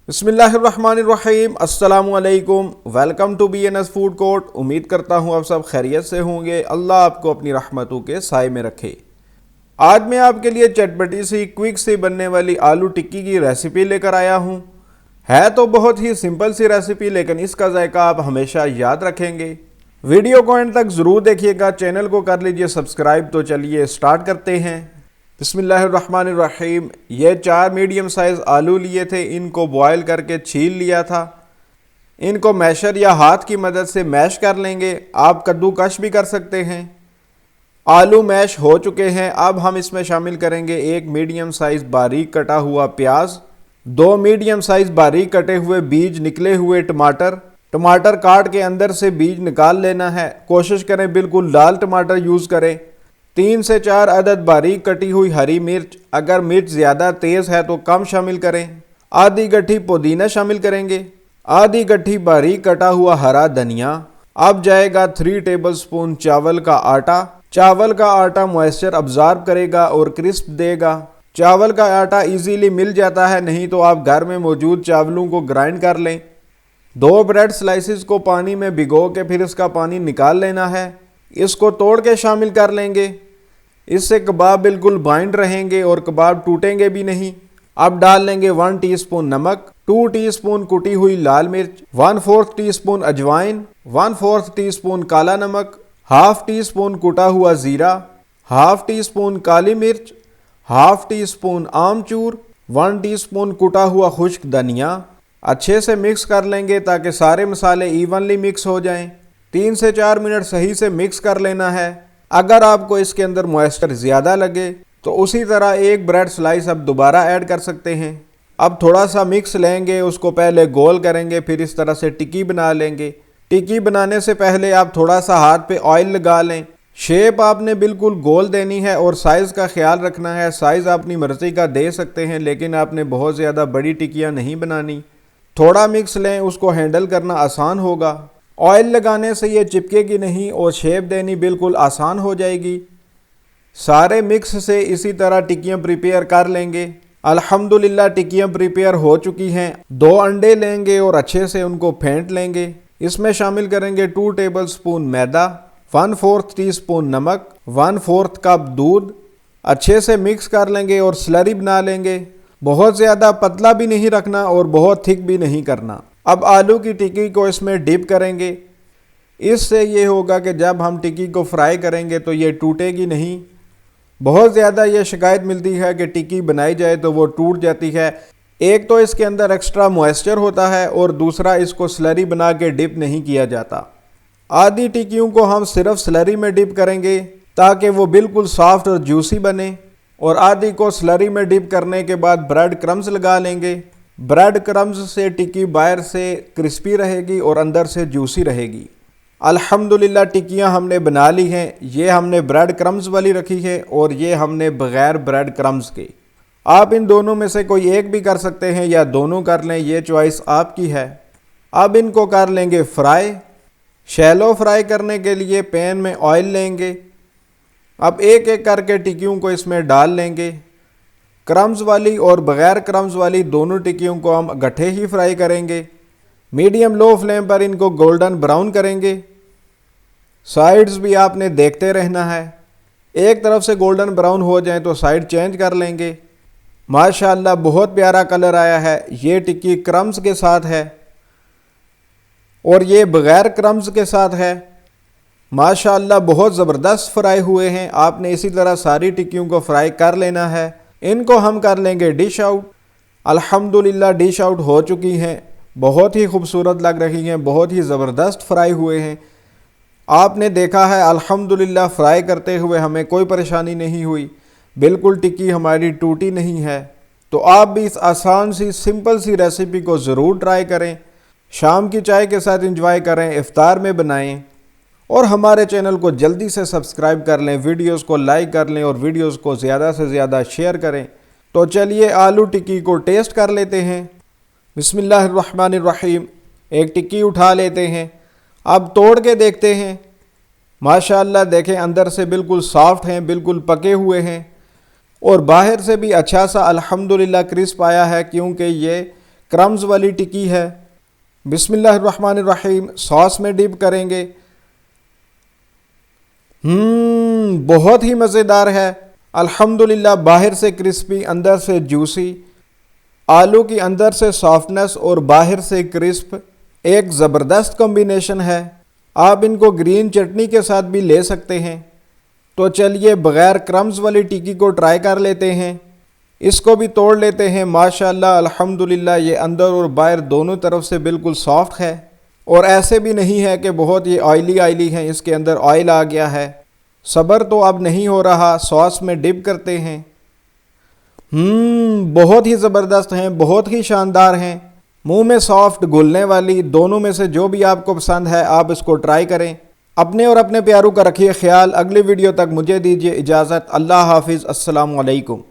بسم اللہ الرحمن الرحیم، السلام علیکم، welcome to BNS food court. امید کرتا ہوں آپ سب خیریت سے ہوں گے، اللہ آپ کو اپنی رحمتوں کے سائے میں رکھے۔ آج میں آپ کے لیے چٹپٹی سی کوئک سی بننے والی آلو ٹکی کی ریسیپی لے کر آیا ہوں۔ ہے تو بہت ہی سمپل سی ریسیپی، لیکن اس کا ذائقہ آپ ہمیشہ یاد رکھیں گے۔ ویڈیو کو اینڈ تک ضرور دیکھیے گا، چینل کو کر لیجئے سبسکرائب۔ تو چلیے سٹارٹ کرتے ہیں۔ بسم اللہ الرحمن الرحیم۔ یہ 4 میڈیم سائز آلو لیے تھے، ان کو بوائل کر کے چھیل لیا تھا۔ ان کو میشر یا ہاتھ کی مدد سے میش کر لیں گے، آپ کدو کش بھی کر سکتے ہیں۔ آلو میش ہو چکے ہیں، اب ہم اس میں شامل کریں گے 1 میڈیم سائز باریک کٹا ہوا پیاز، 2 میڈیم سائز باریک کٹے ہوئے بیج نکلے ہوئے ٹماٹر کاٹ کے اندر سے بیج نکال لینا ہے، کوشش کریں بالکل لال ٹماٹر یوز کریں۔ 3 سے 4 عدد باریک کٹی ہوئی ہری مرچ، اگر مرچ زیادہ تیز ہے تو کم شامل کریں۔ آدھی گٹھی پودینہ شامل کریں گے، آدھی گٹھی باریک کٹا ہوا ہرا دھنیا۔ اب جائے گا 3 ٹیبل سپون چاول کا آٹا۔ چاول کا آٹا موئسچر ابزارب کرے گا اور کرسپ دے گا۔ چاول کا آٹا ایزیلی مل جاتا ہے، نہیں تو آپ گھر میں موجود چاولوں کو گرائنڈ کر لیں۔ 2 بریڈ سلائسز کو پانی میں بھگو کے پھر اس کا پانی نکال لینا ہے، اس کو توڑ کے شامل کر لیں گے۔ اس سے کباب بالکل بائنڈ رہیں گے اور کباب ٹوٹیں گے بھی نہیں۔ اب ڈال لیں گے 1 ٹی سپون نمک، 2 ٹی سپون کٹی ہوئی لال مرچ، 1/4 ٹی سپون اجوائن، 1/4 ٹی سپون کالا نمک، ½ ٹی سپون کٹا ہوا زیرہ، ½ ٹی سپون کالی مرچ، ½ T spoon amchur, 1 T spoon کٹا ہوا خشک دھنیا۔ اچھے سے مکس کر لیں گے تاکہ سارے مسالے ایونلی مکس ہو جائیں۔ 3 سے 4 منٹ صحیح سے مکس کر لینا ہے۔ اگر آپ کو اس کے اندر موئسچر زیادہ لگے تو اسی طرح 1 بریڈ سلائس اب دوبارہ ایڈ کر سکتے ہیں۔ اب تھوڑا سا مکس لیں گے، اس کو پہلے گول کریں گے، پھر اس طرح سے ٹکی بنا لیں گے۔ ٹکی بنانے سے پہلے آپ تھوڑا سا ہاتھ پہ آئل لگا لیں۔ شیپ آپ نے بالکل گول دینی ہے اور سائز کا خیال رکھنا ہے۔ سائز آپ اپنی مرضی کا دے سکتے ہیں، لیکن آپ نے بہت زیادہ بڑی ٹکیاں نہیں بنانی۔ تھوڑا مکس لیں، اس کو ہینڈل کرنا آسان ہوگا۔ آئل لگانے سے یہ چپکے گی نہیں اور شیپ دینی بالکل آسان ہو جائے گی۔ سارے مکس سے اسی طرح ٹکیاں پریپیئر کر لیں گے۔ الحمدللہ ٹکیاں پریپیئر ہو چکی ہیں۔ 2 انڈے لیں گے اور اچھے سے ان کو پھینٹ لیں گے۔ اس میں شامل کریں گے 2 ٹیبل سپون میدا، 1/4 ٹی سپون نمک، 1/4 کپ دودھ۔ اچھے سے مکس کر لیں گے اور سلری بنا لیں گے۔ بہت زیادہ پتلا بھی نہیں رکھنا اور بہت تھک بھی نہیں کرنا۔ اب آلو کی ٹکی کو اس میں ڈپ کریں گے۔ اس سے یہ ہوگا کہ جب ہم ٹکی کو فرائی کریں گے تو یہ ٹوٹے گی نہیں۔ بہت زیادہ یہ شکایت ملتی ہے کہ ٹکی بنائی جائے تو وہ ٹوٹ جاتی ہے۔ ایک تو اس کے اندر ایکسٹرا موئسچر ہوتا ہے اور دوسرا اس کو سلری بنا کے ڈپ نہیں کیا جاتا۔ آدھی ٹکیوں کو ہم صرف سلری میں ڈپ کریں گے تاکہ وہ بالکل سافٹ اور جوسی بنے، اور آدھی کو سلری میں ڈپ کرنے کے بعد بریڈ کرمز لگا لیں گے۔ بریڈ کرمز سے ٹکی باہر سے کرسپی رہے گی اور اندر سے جوسی رہے گی۔ الحمدللہ ٹکیاں ہم نے بنا لی ہیں۔ یہ ہم نے بریڈ کرمز والی رکھی ہے اور یہ ہم نے بغیر بریڈ کرمز کے۔ آپ ان دونوں میں سے کوئی ایک بھی کر سکتے ہیں یا دونوں کر لیں، یہ چوائس آپ کی ہے۔ اب ان کو کر لیں گے فرائی۔ شیلو فرائی کرنے کے لیے پین میں آئل لیں گے۔ اب ایک ایک کر کے ٹکیوں کو اس میں ڈال لیں گے۔ کرمز والی اور بغیر کرمز والی دونوں ٹکیوں کو ہم گٹھے ہی فرائی کریں گے۔ میڈیم لو فلیم پر ان کو گولڈن براؤن کریں گے۔ سائیڈز بھی آپ نے دیکھتے رہنا ہے، ایک طرف سے گولڈن براؤن ہو جائیں تو سائیڈ چینج کر لیں گے۔ ماشاءاللہ بہت پیارا کلر آیا ہے۔ یہ ٹکی کرمز کے ساتھ ہے اور یہ بغیر کرمز کے ساتھ ہے۔ ماشاءاللہ بہت زبردست فرائی ہوئے ہیں۔ آپ نے اسی طرح ساری ٹکیوں کو فرائی کر لینا ہے۔ ان کو ہم کر لیں گے ڈش آؤٹ۔ الحمدللہ ڈش آؤٹ ہو چکی ہیں، بہت ہی خوبصورت لگ رہی ہیں، بہت ہی زبردست فرائی ہوئے ہیں۔ آپ نے دیکھا ہے الحمدللہ فرائی کرتے ہوئے ہمیں کوئی پریشانی نہیں ہوئی، بالکل ٹکی ہماری ٹوٹی نہیں ہے۔ تو آپ بھی اس آسان سی سمپل سی ریسیپی کو ضرور ٹرائی کریں، شام کی چائے کے ساتھ انجوائے کریں، افطار میں بنائیں، اور ہمارے چینل کو جلدی سے سبسکرائب کر لیں، ویڈیوز کو لائک کر لیں اور ویڈیوز کو زیادہ سے زیادہ شیئر کریں۔ تو چلیے آلو ٹکی کو ٹیسٹ کر لیتے ہیں۔ بسم اللہ الرحمن الرحیم۔ ایک ٹکی اٹھا لیتے ہیں، اب توڑ کے دیکھتے ہیں۔ ماشاءاللہ دیکھیں اندر سے بالکل سافٹ ہیں، بالکل پکے ہوئے ہیں، اور باہر سے بھی اچھا سا الحمدللہ کرسپ آیا ہے، کیونکہ یہ کرمز والی ٹکی ہے۔ بسم اللہ الرحمن الرحیم، ساس میں ڈپ کریں گے۔ بہت ہی مزیدار ہے الحمدللہ، باہر سے کرسپی اندر سے جوسی، آلو کی اندر سے سافٹنس اور باہر سے کرسپ، ایک زبردست کمبینیشن ہے۔ آپ ان کو گرین چٹنی کے ساتھ بھی لے سکتے ہیں۔ تو چلیے بغیر کرمز والی ٹکی کو ٹرائی کر لیتے ہیں، اس کو بھی توڑ لیتے ہیں۔ ماشاءاللہ الحمدللہ یہ اندر اور باہر دونوں طرف سے بالکل سافٹ ہے، اور ایسے بھی نہیں ہے کہ بہت یہ آئلی ہے، اس کے اندر آئل آ گیا ہے۔ صبر تو اب نہیں ہو رہا، ساس میں ڈپ کرتے ہیں۔ بہت ہی زبردست ہیں، بہت ہی شاندار ہیں، منہ میں سافٹ گھلنے والی، دونوں میں سے جو بھی آپ کو پسند ہے آپ اس کو ٹرائی کریں۔ اپنے اور اپنے پیاروں کا رکھیے خیال۔ اگلی ویڈیو تک مجھے دیجیے اجازت۔ اللہ حافظ، السلام علیکم۔